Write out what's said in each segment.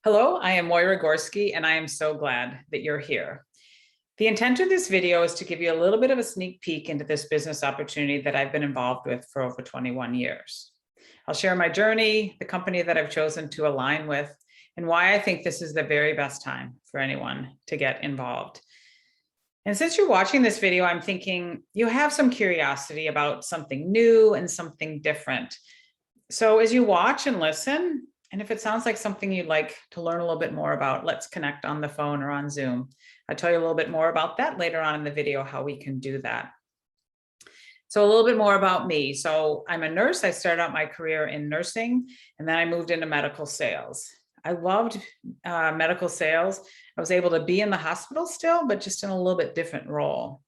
Hello, I am Moira Gorski, and I am so glad that you're here. The intent of this video is to give you a little bit of a sneak peek into this business opportunity that I've been involved with for over 21 years. I'll share my journey, the company that I've chosen to align with, and why I think this is the very best time for anyone to get involved. And since you're watching this video, I'm thinking you have some curiosity about something new and something different. So as you watch and listen, and if it sounds like something you'd like to learn a little bit more about, let's connect on the phone or on Zoom. I'll tell you a little bit more about that later on in the video, how we can do that. So a little bit more about me. So I'm a nurse. I started out my career in nursing, and then I moved into medical sales. I loved medical sales. I was able to be in the hospital still, but just in a little bit different role.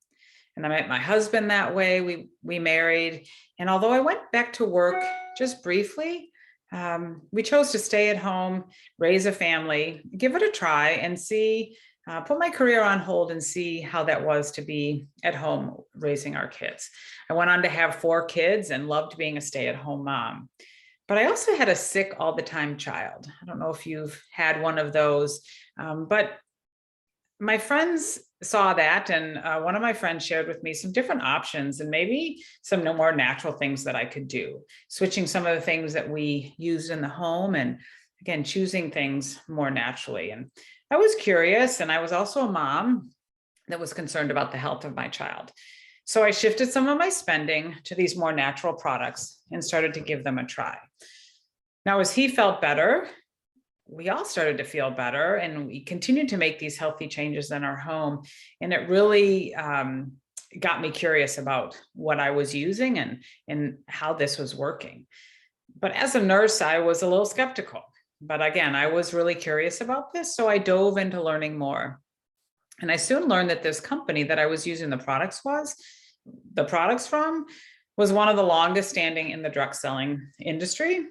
And I met my husband that way. We married. And although I went back to work just briefly, we chose to stay at home, raise a family, give it a try, and see, put my career on hold and see how that was to be at home raising our kids. I went on to have 4 kids and loved being a stay-at-home mom. But I also had a sick all the time child. I don't know if you've had one of those, but my friends saw that, and one of my friends shared with me some different options and maybe some more natural things that I could do, switching some of the things that we used in the home and again, choosing things more naturally. And I was curious, and I was also a mom that was concerned about the health of my child. So I shifted some of my spending to these more natural products and started to give them a try. Now, as he felt better, we all started to feel better, and we continued to make these healthy changes in our home. And it really got me curious about what I was using and how this was working. But as a nurse, I was a little skeptical. But again, I was really curious about this, so I dove into learning more. And I soon learned that this company that I was using the products from was one of the longest standing in the drug selling industry.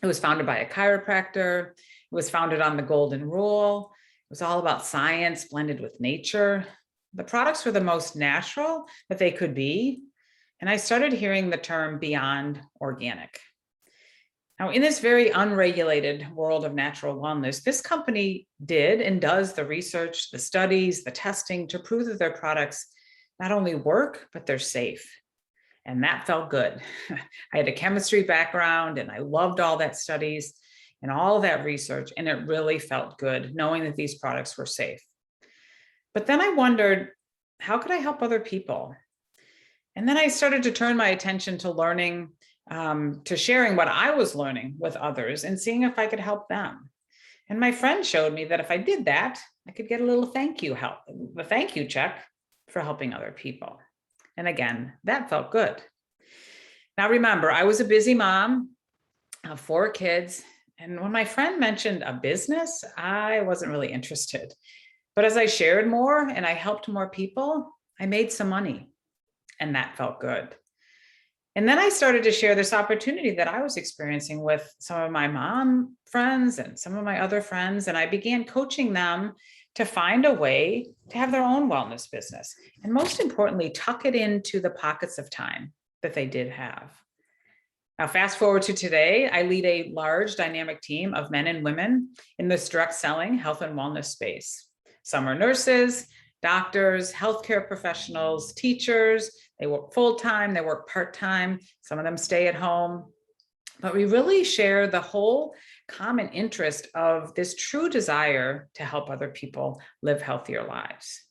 It was founded by a chiropractor. It was founded on the golden rule. It was all about science blended with nature. The products were the most natural that they could be. And I started hearing the term beyond organic. Now, in this very unregulated world of natural wellness, this company did and does the research, the studies, the testing to prove that their products not only work, but they're safe. And that felt good. I had a chemistry background, and I loved all that studies and all of that research. And it really felt good knowing that these products were safe. But then I wondered, how could I help other people? And then I started to turn my attention to learning, to sharing what I was learning with others and seeing if I could help them. And my friend showed me that if I did that, I could get a little thank you check for helping other people. And again, that felt good. Now, remember, I was a busy mom of 4 kids. And when my friend mentioned a business, I wasn't really interested. But as I shared more and I helped more people, I made some money, and that felt good. And then I started to share this opportunity that I was experiencing with some of my mom friends and some of my other friends. And I began coaching them to find a way to have their own wellness business. And most importantly, tuck it into the pockets of time that they did have. Now, fast forward to today, I lead a large dynamic team of men and women in this direct selling health and wellness space. Some are nurses, doctors, healthcare professionals, teachers. They work full-time, they work part-time. Some of them stay at home. But we really share the whole common interest of this true desire to help other people live healthier lives.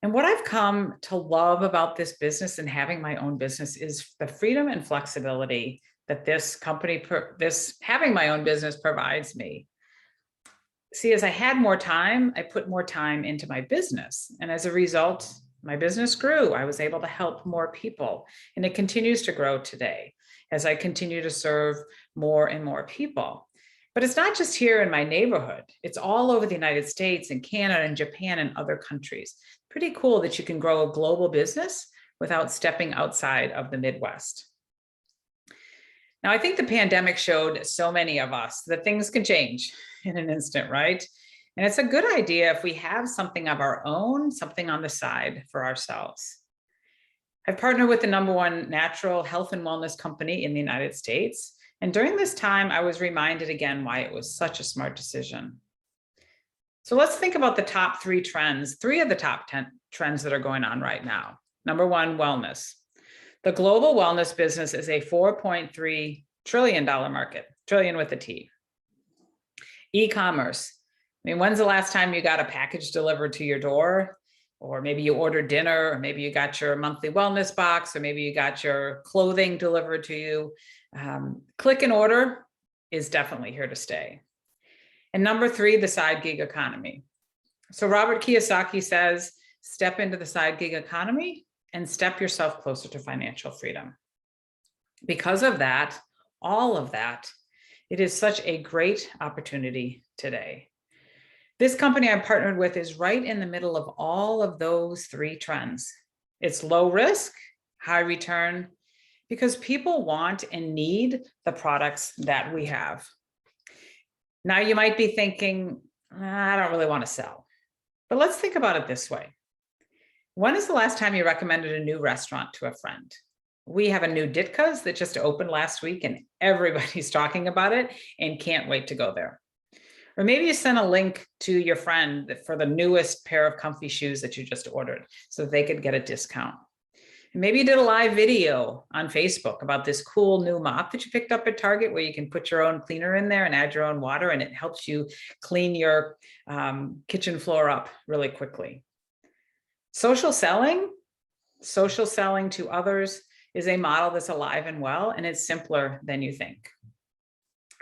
And what I've come to love about this business and having my own business is the freedom and flexibility that this company, having my own business provides me. See, as I had more time, I put more time into my business. And as a result, my business grew. I was able to help more people, and it continues to grow today as I continue to serve more and more people. But it's not just here in my neighborhood. It's all over the United States and Canada and Japan and other countries. Pretty cool that you can grow a global business without stepping outside of the Midwest. Now, I think the pandemic showed so many of us that things can change in an instant, right? And it's a good idea if we have something of our own, something on the side for ourselves. I've partnered with the #1 natural health and wellness company in the United States, And during this time, I was reminded again why it was such a smart decision. So let's think about the top 3 trends, 3 of the top 10 trends that are going on right now. Number 1, wellness. The global wellness business is a $4.3 trillion market, trillion with a T. E-commerce. I mean, when's the last time you got a package delivered to your door? Or maybe you ordered dinner, or maybe you got your monthly wellness box, or maybe you got your clothing delivered to you. Click and order is definitely here to stay. And number 3, the side gig economy. So Robert Kiyosaki says, step into the side gig economy and step yourself closer to financial freedom. Because of that, all of that, it is such a great opportunity today. This company I'm partnered with is right in the middle of all of those 3 trends. It's low risk, high return, because people want and need the products that we have. Now you might be thinking, I don't really want to sell. But let's think about it this way. When is the last time you recommended a new restaurant to a friend? We have a new Ditka's that just opened last week and everybody's talking about it and can't wait to go there. Or maybe you sent a link to your friend for the newest pair of comfy shoes that you just ordered so they could get a discount. And maybe you did a live video on Facebook about this cool new mop that you picked up at Target where you can put your own cleaner in there and add your own water and it helps you clean your kitchen floor up really quickly. Social selling to others is a model that's alive and well, and it's simpler than you think.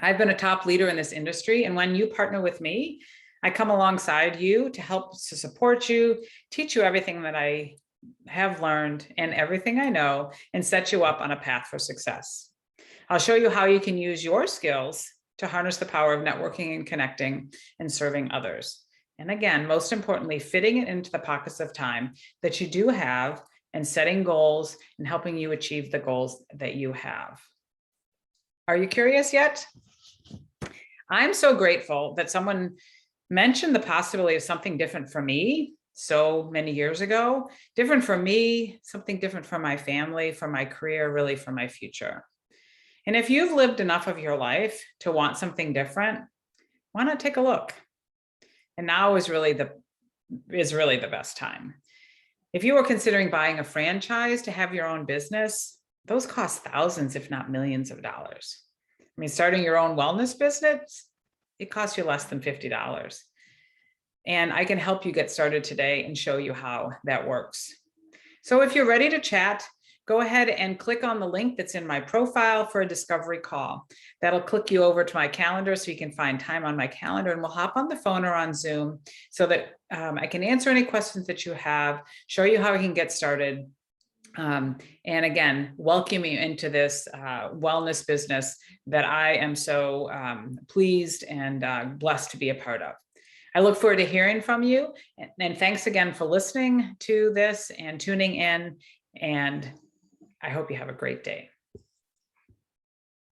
I've been a top leader in this industry, and when you partner with me, I come alongside you to help to support you, teach you everything that I have learned and everything I know, and set you up on a path for success. I'll show you how you can use your skills to harness the power of networking and connecting and serving others. And again, most importantly, fitting it into the pockets of time that you do have and setting goals and helping you achieve the goals that you have. Are you curious yet? I'm so grateful that someone mentioned the possibility of something different for me so many years ago, different for me, something different for my family, for my career, really for my future. And if you've lived enough of your life to want something different, why not take a look? And now is really the best time. If you were considering buying a franchise to have your own business, those cost thousands, if not millions of dollars. I mean, starting your own wellness business, it costs you less than $50. And I can help you get started today and show you how that works. So if you're ready to chat, go ahead and click on the link that's in my profile for a discovery call. That'll click you over to my calendar so you can find time on my calendar, and we'll hop on the phone or on Zoom so that I can answer any questions that you have, show you how we can get started. And again, welcome you into this wellness business that I am so pleased and blessed to be a part of. I look forward to hearing from you. And thanks again for listening to this and tuning in. And I hope you have a great day.